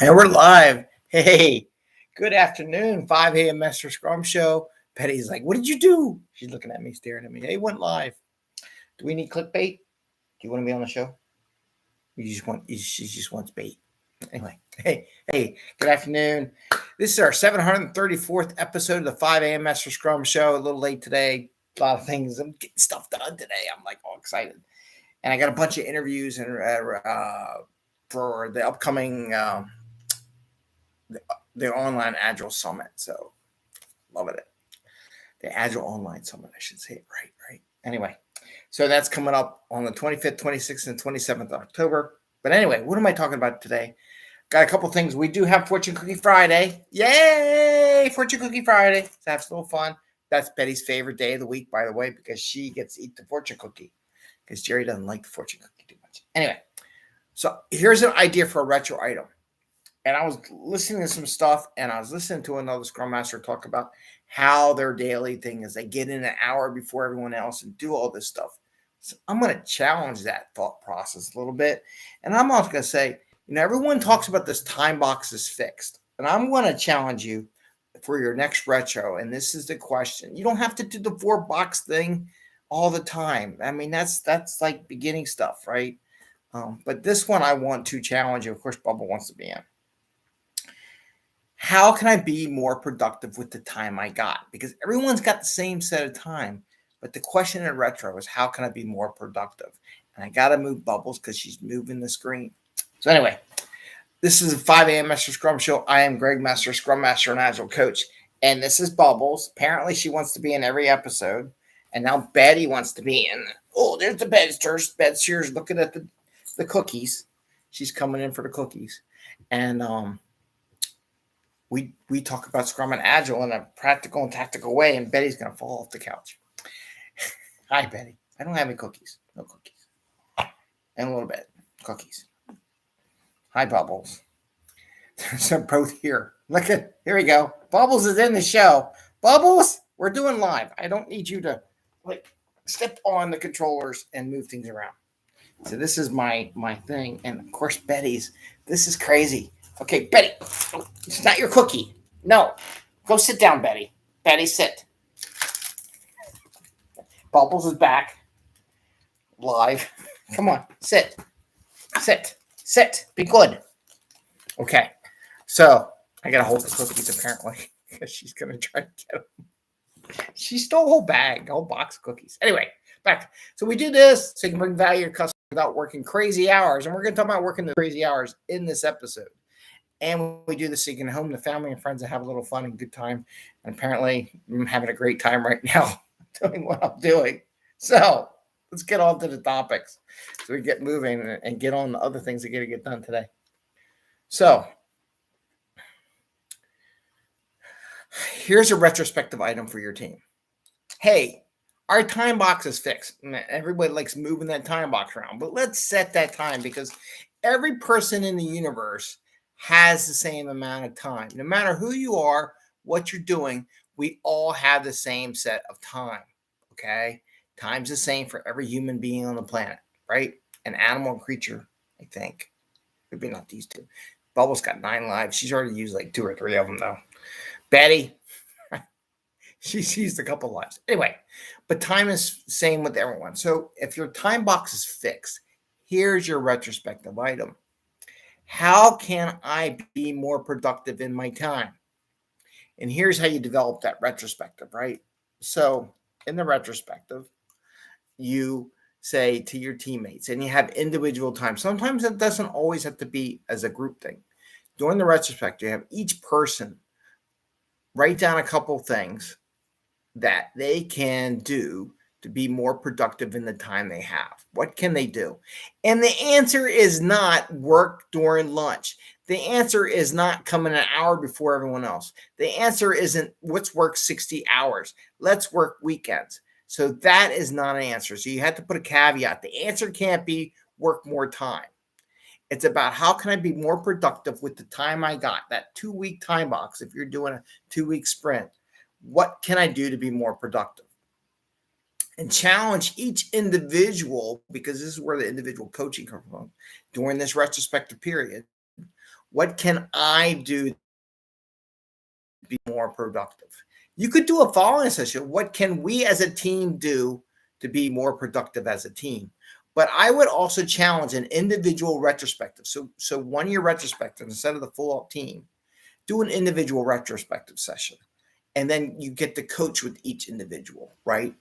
And we're live. Hey, good afternoon. 5 a.m. Mester Scrum Show. Betty's like, what did you do? She's looking at me, staring at me. Hey, went live. Do we need clickbait? Do you want to be on the show? She just wants bait. Anyway, hey, good afternoon. This is our 734th episode of the 5 a.m. Mester Scrum Show. A little late today. A lot of things. I'm getting stuff done today. I'm like all excited. And I got a bunch of interviews and for the upcoming the online Agile Summit. So loving it. The Agile Online Summit, I should say it right. Anyway, so that's coming up on the 25th, 26th, and 27th of October. But anyway, what am I talking about today? Got a couple things. We do have Fortune Cookie Friday. Yay! Fortune Cookie Friday. So that's a little fun. That's Betty's favorite day of the week, by the way, because she gets to eat the fortune cookie. Because Jerry doesn't like the fortune cookie too much. Anyway, so here's an idea for a retro item. And I was listening to some stuff, and I was listening to another Scrum Master talk about how their daily thing is they get in an hour before everyone else and do all this stuff. So I'm going to challenge that thought process a little bit. And I'm also going to say, everyone talks about this time box is fixed. And I'm going to challenge you for your next retro. And this is the question. You don't have to do the 4-box thing all the time. I mean, that's like beginning stuff, right? But this one I want to challenge you. Of course, Bubba wants to be in. How can I be more productive with the time I got? Because everyone's got the same set of time. But the question in retro is, how can I be more productive? And I got to move Bubbles because she's moving the screen. So anyway, this is a 5 a.m. Mester Scrum Show. I am Greg Mester, Scrum Master and Agile Coach. And this is Bubbles. Apparently she wants to be in every episode. And now Betty wants to be in. Oh, there's the Bedsters. Bedsters looking at the cookies. She's coming in for the cookies. And we talk about Scrum and Agile in a practical and tactical way, and Betty's going to fall off the couch. Hi, Betty. I don't have any cookies. No cookies. And a little bit. Cookies. Hi, Bubbles. They're both here. Look at, here we go. Bubbles is in the show. Bubbles, we're doing live. I don't need you to step on the controllers and move things around. So this is my thing. And of course, Betty's. This is crazy. Okay, Betty, it's not your cookie. No, go sit down, Betty. Betty, sit. Bubbles is back. Live. Come on, sit. Be good. Okay, so I got to hold the cookies apparently because she's going to try to get them. She stole a whole bag, a whole box of cookies. Anyway, back. So we do this so you can bring value to customers without working crazy hours. And we're going to talk about working the crazy hours in this episode. And we do this so you can home the family and friends and have a little fun and good time. And apparently, I'm having a great time right now doing what I'm doing. So let's get on to the topics so we get moving and get on the other things that got to get done today. So here's a retrospective item for your team. Hey, our time box is fixed. Everybody likes moving that time box around, but let's set that time because every person in the universe has the same amount of time. No matter who you are, what you're doing, we all have the same set of time, okay? Time's the same for every human being on the planet, right? An animal and creature, I think. Maybe not these two. Bubbles got 9 lives. She's already used like 2 or 3 of them, though. Betty, she's used a couple lives. Anyway, but time is the same with everyone. So if your time box is fixed, here's your retrospective item. How can I be more productive in my time? And here's how you develop that retrospective, right? So in the retrospective, you say to your teammates, and you have individual time. Sometimes it doesn't always have to be as a group thing. During the retrospective, you have each person write down a couple things that they can do to be more productive in the time they have. What can they do? And the answer is not work during lunch. The answer is not coming an hour before everyone else. The answer isn't let's work 60 hours. Let's work weekends. So that is not an answer. So you have to put a caveat. The answer can't be work more time. It's about how can I be more productive with the time I got, that 2-week time box. If you're doing a 2-week sprint, what can I do to be more productive? And challenge each individual, because this is where the individual coaching comes from during this retrospective period. What can I do to be more productive? You could do a following session. What can we as a team do to be more productive as a team? But I would also challenge an individual retrospective. So 1 year retrospective instead of the full up team, do an individual retrospective session. And then you get to coach with each individual, right?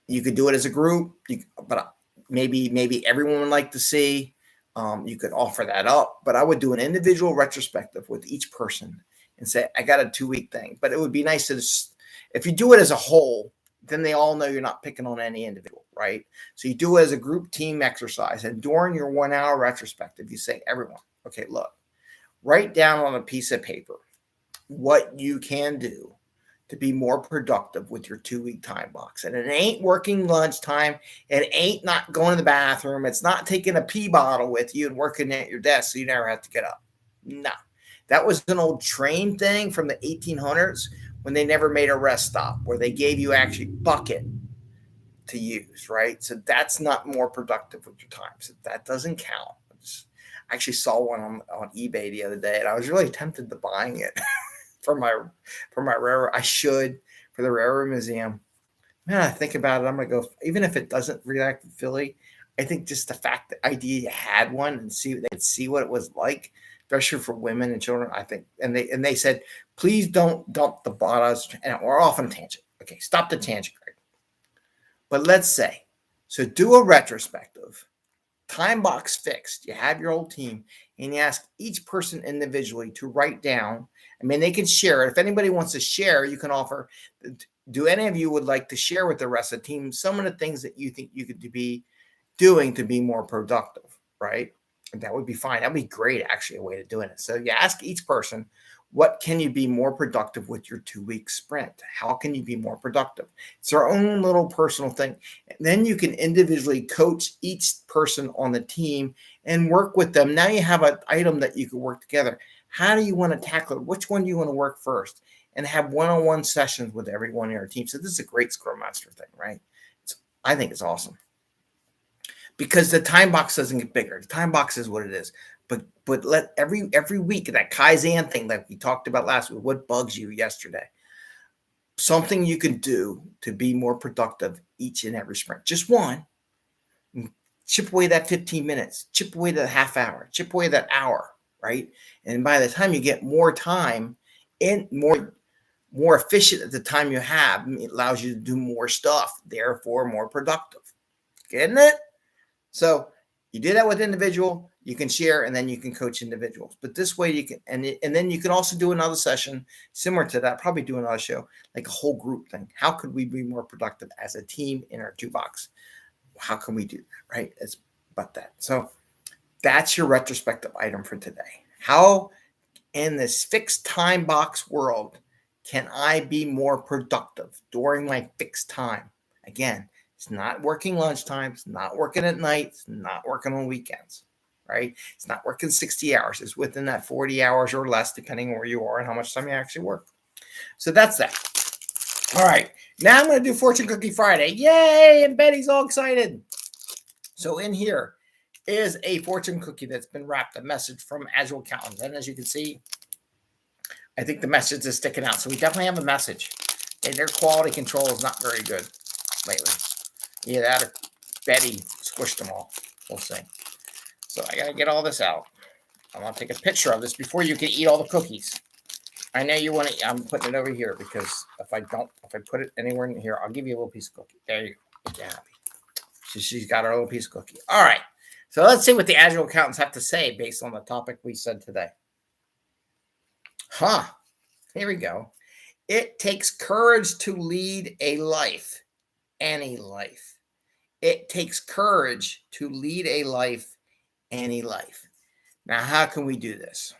You could do it as a group, but maybe everyone would like to see. You could offer that up, but I would do an individual retrospective with each person and say, I got a 2-week thing. But it would be nice to if you do it as a whole, then they all know you're not picking on any individual, right? So you do it as a group team exercise. And during your 1 hour retrospective, you say, everyone, okay, look, write down on a piece of paper what you can do to be more productive with your 2-week time box. And it ain't working lunchtime. It ain't not going to the bathroom. It's not taking a pee bottle with you and working at your desk so you never have to get up. No. That was an old train thing from the 1800s when they never made a rest stop, where they gave you actually bucket to use, right? So that's not more productive with your time. So that doesn't count. I actually saw one on eBay the other day, and I was really tempted to buying it for my railroad. I should, for the Railroad Museum. Man, I think about it, I'm gonna go, even if it doesn't react to Philly. I think just the fact, the idea you had one and see what it was like, especially for women and children. I think, and they said, please don't dump the bottles. And we're off on a tangent. Okay, stop the tangent, Greg. But let's say, so do a retrospective. Time box fixed. You have your whole team, and you ask each person individually to write down. I mean, they can share it. If anybody wants to share, you can offer. Do any of you would like to share with the rest of the team some of the things that you think you could be doing to be more productive, right? And that would be fine. That would be great, actually, a way of doing it. So you ask each person, what can you be more productive with your 2-week sprint? How can you be more productive? It's our own little personal thing. And then you can individually coach each person on the team and work with them. Now you have an item that you can work together. How do you want to tackle it? Which one do you want to work first? And have one-on-one sessions with everyone in your team. So this is a great Scrum Master thing, right? I think it's awesome. Because the time box doesn't get bigger. The time box is what it is. But let every week, that Kaizen thing that we talked about last week, what bugs you yesterday, something you can do to be more productive each and every sprint. Just one. Chip away that 15 minutes, chip away that half hour, chip away that hour, right? And by the time you get more time and more efficient at the time you have, it allows you to do more stuff, therefore more productive. Getting it? So you do that with individual, you can share, and then you can coach individuals. But this way you can, and then you can also do another session similar to that, probably do another show, like a whole group thing. How could we be more productive as a team in our 2-box? How can we do that, right? It's about that. So that's your retrospective item for today. How in this fixed time box world can I be more productive during my fixed time? Again, it's not working lunchtime. It's not working at night. It's not working on weekends, right? It's not working 60 hours. It's within that 40 hours or less, depending on where you are and how much time you actually work. So that's that. All right. Now I'm going to do Fortune Cookie Friday. Yay! And Betty's all excited. So in here is a fortune cookie that's been wrapped, a message from Agile Accountants. And as you can see, I think the message is sticking out. So we definitely have a message. And their quality control is not very good lately. Either that or Betty squished them all. We'll see. So I got to get all this out. I want to take a picture of this before you can eat all the cookies. I know you want to, I'm putting it over here because if I put it anywhere in here, I'll give you a little piece of cookie. There you go. Get happy. So she's got her little piece of cookie. All right. So let's see what the Agile Accountants have to say based on the topic we said today. Here we go. It takes courage to lead a life, any life. It takes courage to lead a life, any life. Now, how can we do this?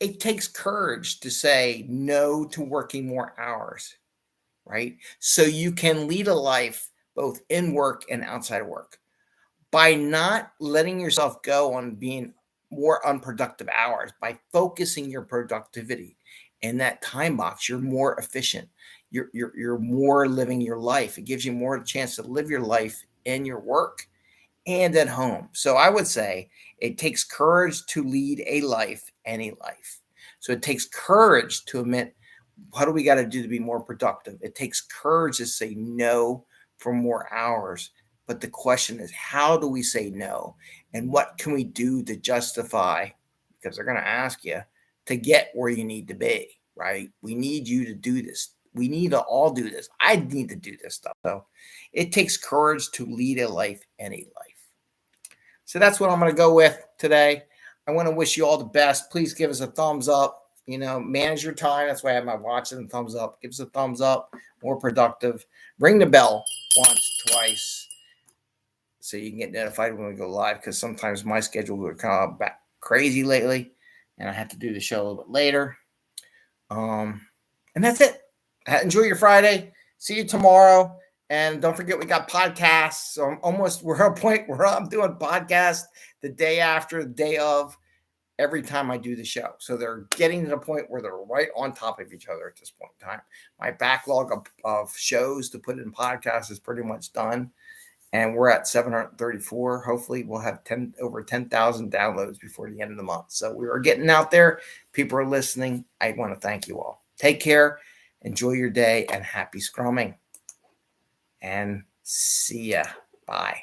It takes courage to say no to working more hours, right? So you can lead a life both in work and outside of work. By not letting yourself go on being more unproductive hours, by focusing your productivity in that time box, you're more efficient. You're more living your life. It gives you more chance to live your life in your work and at home. So I would say It takes courage to lead a life, any life. So it takes courage to admit, what do we got to do to be more productive? It takes courage to say no for more hours. But the question is, how do we say no? And what can we do to justify, because they're going to ask you, to get where you need to be, right? We need you to do this. We need to all do this. I need to do this stuff. So it takes courage to lead a life, any life. So that's what I'm going to go with today. I want to wish you all the best. Please give us a thumbs up. Manage your time. That's why I have my watch and thumbs up. Give us a thumbs up. More productive. Ring the bell once, twice, so you can get notified when we go live, because sometimes my schedule will come up back crazy lately, and I have to do the show a little bit later. And that's it. Enjoy your Friday. See you tomorrow. And don't forget, we got podcasts. So we're at a point where I'm doing podcasts the day after, the day of, every time I do the show. So they're getting to the point where they're right on top of each other at this point in time. My backlog of shows to put in podcasts is pretty much done. And we're at 734. Hopefully we'll have over 10,000 downloads before the end of the month. So we are getting out there. People are listening. I want to thank you all. Take care. Enjoy your day, and happy scrumming. And see ya. Bye.